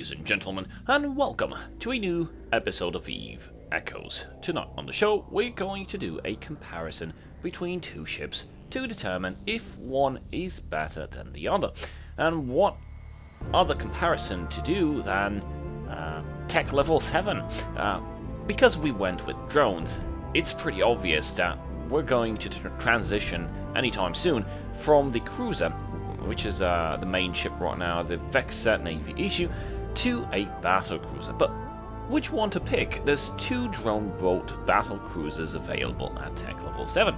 Ladies and gentlemen, and welcome to a new episode of Eve Echoes. Tonight on the show, we're going to do a comparison between two ships to determine if one is better than the other. And what other comparison to do than Tech Level 7? Because we went with drones, it's pretty obvious that we're going to transition anytime soon from the cruiser, which is the main ship right now, the Vexer Navy issue, to a battlecruiser. But which one to pick? There's two Droneboat Battlecruisers available at Tech Level 7.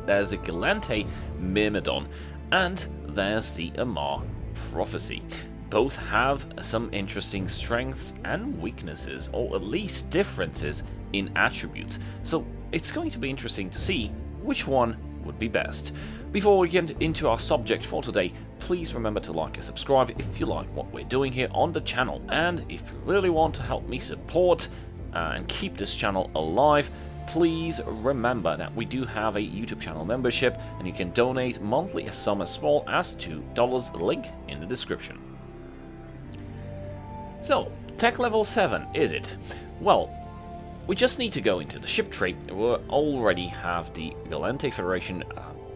There's the Gallente Myrmidon, and there's the Amarr Prophecy. Both have some interesting strengths and weaknesses, or at least differences in attributes. So it's going to be interesting to see which one would be best. Before we get into our subject for today, please remember to like and subscribe if you like what we're doing here on the channel, and if you really want to help me support and keep this channel alive, please remember that we do have a YouTube channel membership, and you can donate monthly a sum as small as $2, link in the description. So, Tech Level 7, is it? Well, we just need to go into the ship tree. We already have the Gallente Federation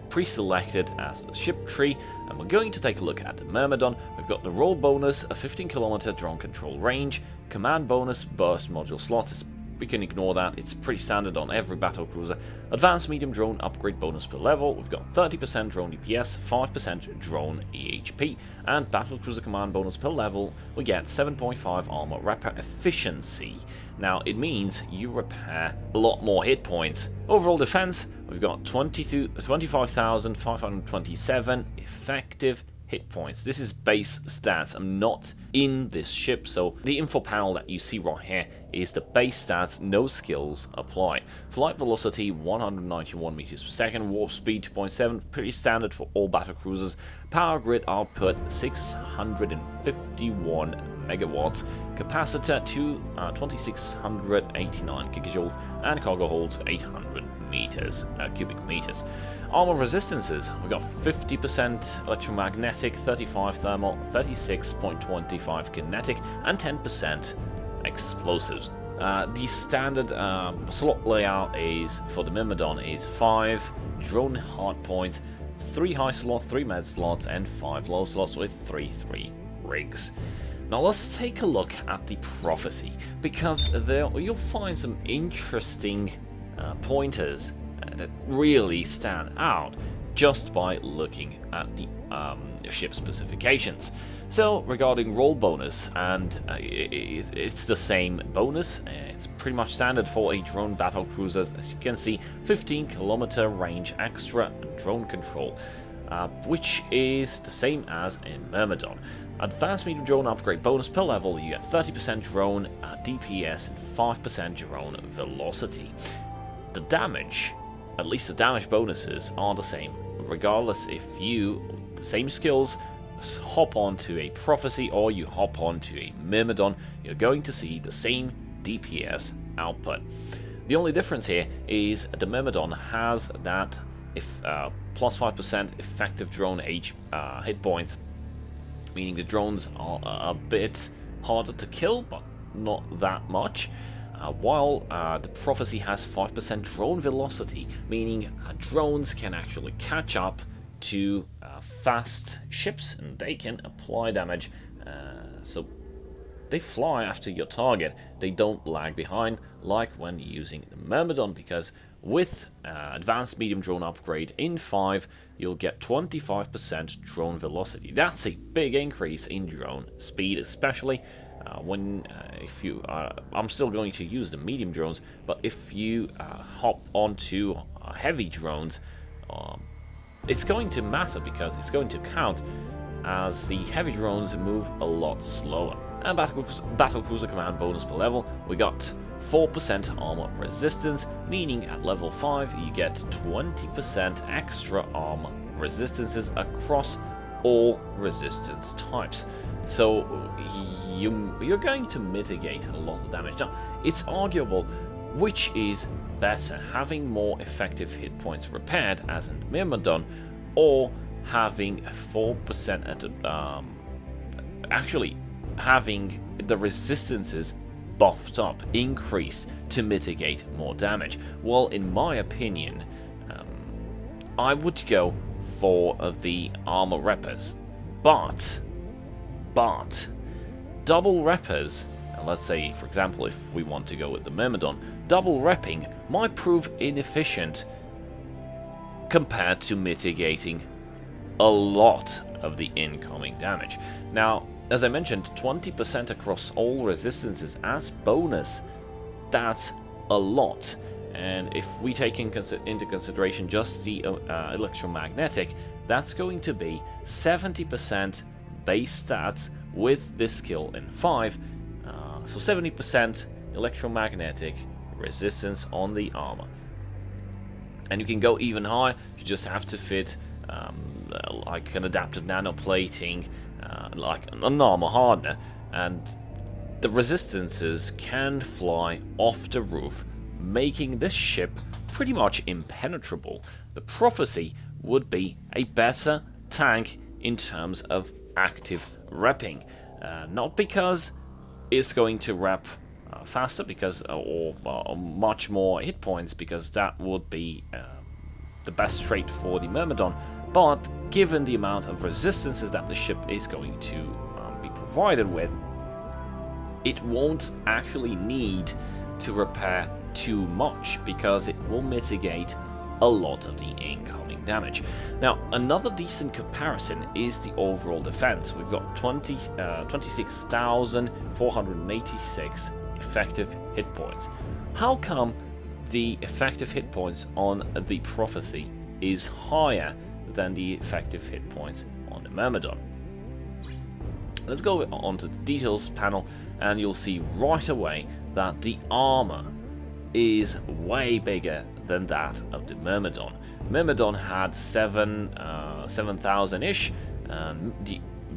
pre-selected as the ship tree, and we're going to take a look at the Myrmidon. We've got the roll bonus, a 15km drone control range, command bonus, burst module slots. We can ignore that, it's pretty standard on every battlecruiser. Advanced medium drone upgrade bonus per level. We've got 30% drone DPS, 5% drone EHP, and battlecruiser command bonus per level. We get 7.5 armor repair efficiency. Now it means you repair a lot more hit points. Overall defense, we've got 25,527 effective hit points. This is base stats. I'm not in this ship, so the info panel that you see right here is the base stats, no skills apply. Flight velocity 191 meters per second, warp speed 2.7, pretty standard for all battlecruisers. Power grid output 651 megawatts, capacitor to 2689 gigajoules, and cargo holds 800 meters, cubic meters. Armor resistances, we got 50% electromagnetic, 35 thermal, 36.25 kinetic, and 10% explosives. The standard slot layout is for the Myrmidon is 5 drone hard points, 3 high slots, 3 med slots, and 5 low slots with 3 rigs. Now let's take a look at the Prophecy, because there you'll find some interesting pointers that really stand out just by looking at the ship specifications. So regarding roll bonus, and it's the same bonus, it's pretty much standard for a drone battlecruiser. As you can see, 15km range extra drone control, which is the same as in Myrmidon. Advanced medium drone upgrade bonus per level, you get 30% drone DPS and 5% drone velocity. The damage, at least the damage bonuses, are the same, regardless if you, the same skills, hop onto a Prophecy or you hop onto a Myrmidon, you're going to see the same DPS output. The only difference here is the Myrmidon has that plus 5% effective drone hit points, meaning the drones are a bit harder to kill, but not that much. While the Prophecy has 5% drone velocity, meaning drones can actually catch up to fast ships and they can apply damage, so they fly after your target. They don't lag behind like when using the Myrmidon, because with advanced medium drone upgrade in 5, you'll get 25% drone velocity. That's a big increase in drone speed, especially if you I'm still going to use the medium drones, but if you hop onto heavy drones, it's going to matter because it's going to count, as the heavy drones move a lot slower. And battlecruiser command bonus per level, we got 4% armor resistance, meaning at level 5 you get 20% extra armor resistances across all resistance types. So you're going to mitigate a lot of damage. Now, it's arguable which is better, having more effective hit points repaired as in Myrmidon, or having 4% actually having the resistances buffed up, increased to mitigate more damage. Well, in my opinion, I would go for the armor reppers, but double reppers, and let's say for example if we want to go with the Myrmidon, double repping might prove inefficient compared to mitigating a lot of the incoming damage. Now, as I mentioned, 20% across all resistances as bonus, that's a lot. And if we take into consideration just the electromagnetic, that's going to be 70% base stats with this skill in 5. So 70% electromagnetic resistance on the armor. And you can go even higher, you just have to fit like an adaptive nanoplating, like an armor hardener, and the resistances can fly off the roof, making this ship pretty much impenetrable. The Prophecy would be a better tank in terms of active repping, not because it's going to rep faster, because or much more hit points, because that would be the best trait for the Myrmidon, but given the amount of resistances that the ship is going to be provided with, it won't actually need to repair too much, because it will mitigate a lot of the incoming damage. Now, another decent comparison is the overall defense. We've got 26,486 effective hit points. How come the effective hit points on the Prophecy is higher than the effective hit points on the Myrmidon? Let's go onto the details panel, and you'll see right away that the armor is way bigger than that of the Myrmidon. Myrmidon had 7,000-ish, and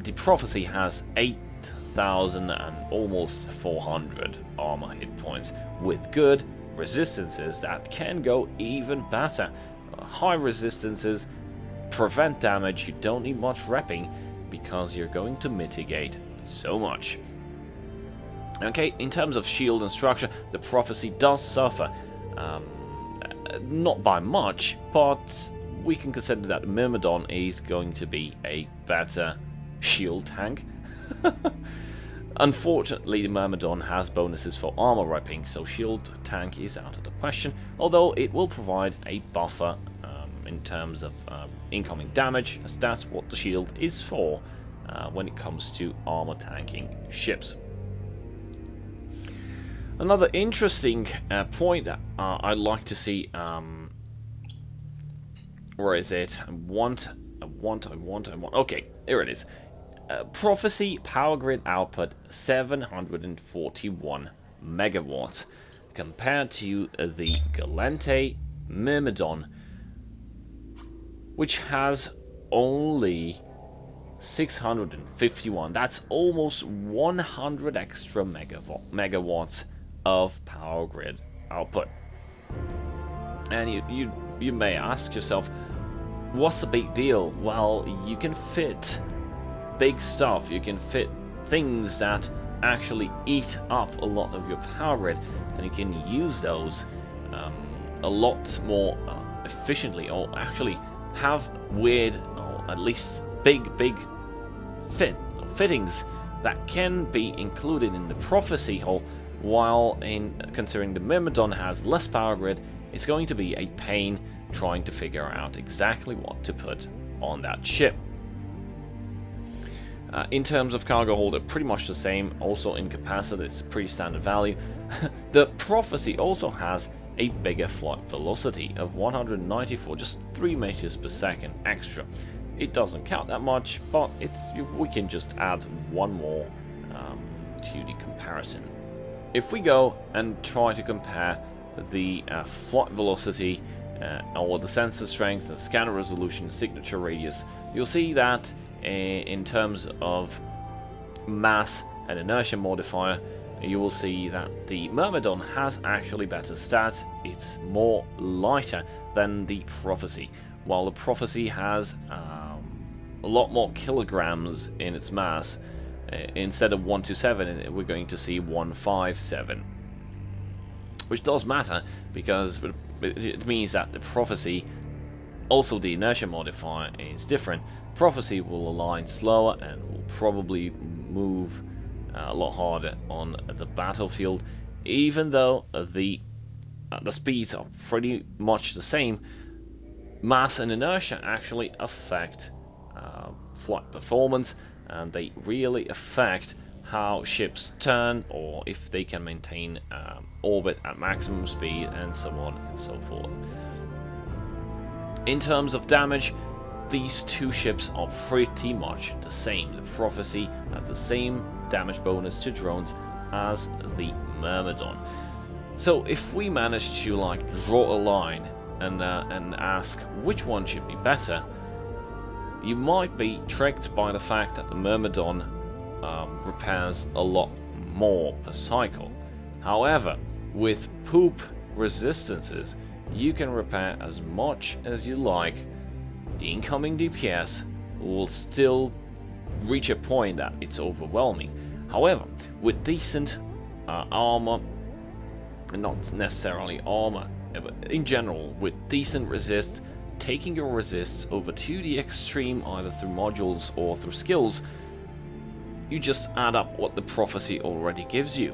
the Prophecy has 8,000 and almost 400 armor hit points, with good resistances that can go even better. High resistances prevent damage, you don't need much repping, because you're going to mitigate so much. Okay, in terms of shield and structure, the Prophecy does suffer. Not by much, but we can consider that Myrmidon is going to be a better shield tank. Unfortunately, the Myrmidon has bonuses for armor repping, so shield tank is out of the question, although it will provide a buffer in terms of incoming damage, as that's what the shield is for when it comes to armor tanking ships. Another interesting point that I'd like to see, where is it? I want. Okay, here it is. Prophecy power grid output 741 megawatts, compared to the Gallente Myrmidon, which has only 651. That's almost 100 extra megawatts of power grid output. And you may ask yourself, what's the big deal? Well, you can fit big stuff, you can fit things that actually eat up a lot of your power grid, and you can use those a lot more efficiently, or actually have weird, or at least big fittings that can be included in the Prophecy hull, while in considering the Myrmidon has less power grid, it's going to be a pain trying to figure out exactly what to put on that ship. In terms of cargo hold, they're pretty much the same. Also in capacity, it's a pretty standard value. The Prophecy also has a bigger flight velocity of 194, just 3 meters per second extra. It doesn't count that much, but we can just add one more to the comparison. If we go and try to compare the flight velocity, or the sensor strength, the scanner resolution, signature radius, you'll see that in terms of mass and inertia modifier, you will see that the Myrmidon has actually better stats. It's more lighter than the Prophecy, while the Prophecy has a lot more kilograms in its mass. Instead of 127, we're going to see 157. Which does matter, because it means that the Prophecy, also the inertia modifier, is different. Prophecy will align slower and will probably move a lot harder on the battlefield, even though the speeds are pretty much the same. Mass and inertia actually affect flight performance, and they really affect how ships turn, or if they can maintain orbit at maximum speed, and so on and so forth. In terms of damage, these two ships are pretty much the same. The Prophecy has the same damage bonus to drones as the Myrmidon. So if we manage to like draw a line and ask which one should be better, you might be tricked by the fact that the Myrmidon repairs a lot more per cycle. However, with poop resistances, you can repair as much as you like. The incoming DPS will still reach a point that it's overwhelming. However, with decent armor, not necessarily armor, but in general, with decent resists, taking your resists over to the extreme, either through modules or through skills, you just add up what the Prophecy already gives you,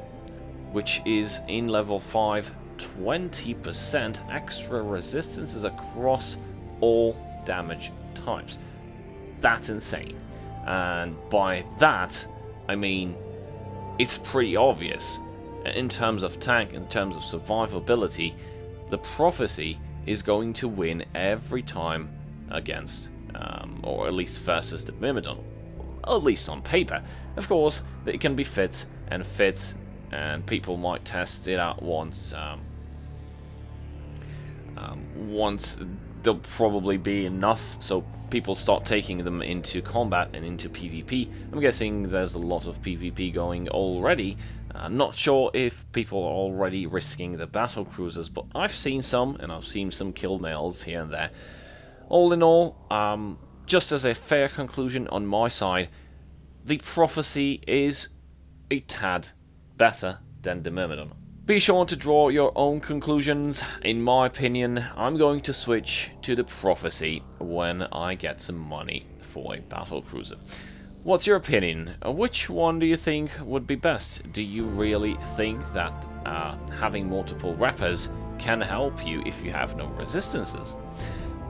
which is in level 5, 20% extra resistances across all damage types. That's insane. And by that, I mean, it's pretty obvious. In terms of tank, in terms of survivability, the Prophecy is going to win every time against, or at least versus the Myrmidon. At least on paper. Of course, it can be fits, and people might test it out once. Once there'll probably be enough, so people start taking them into combat and into PvP. I'm guessing there's a lot of PvP going already. I'm not sure if people are already risking the battlecruisers, but I've seen some, and I've seen some kill nails here and there. All in all, just as a fair conclusion on my side, the Prophecy is a tad better than the Myrmidon. Be sure to draw your own conclusions. In my opinion, I'm going to switch to the Prophecy when I get some money for a battlecruiser. What's your opinion? Which one do you think would be best? Do you really think that having multiple rappers can help you if you have no resistances?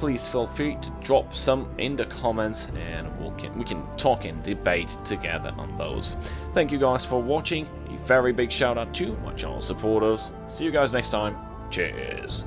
Please feel free to drop some in the comments, and we can talk and debate together on those. Thank you guys for watching. A very big shout out to my channel supporters. See you guys next time. Cheers.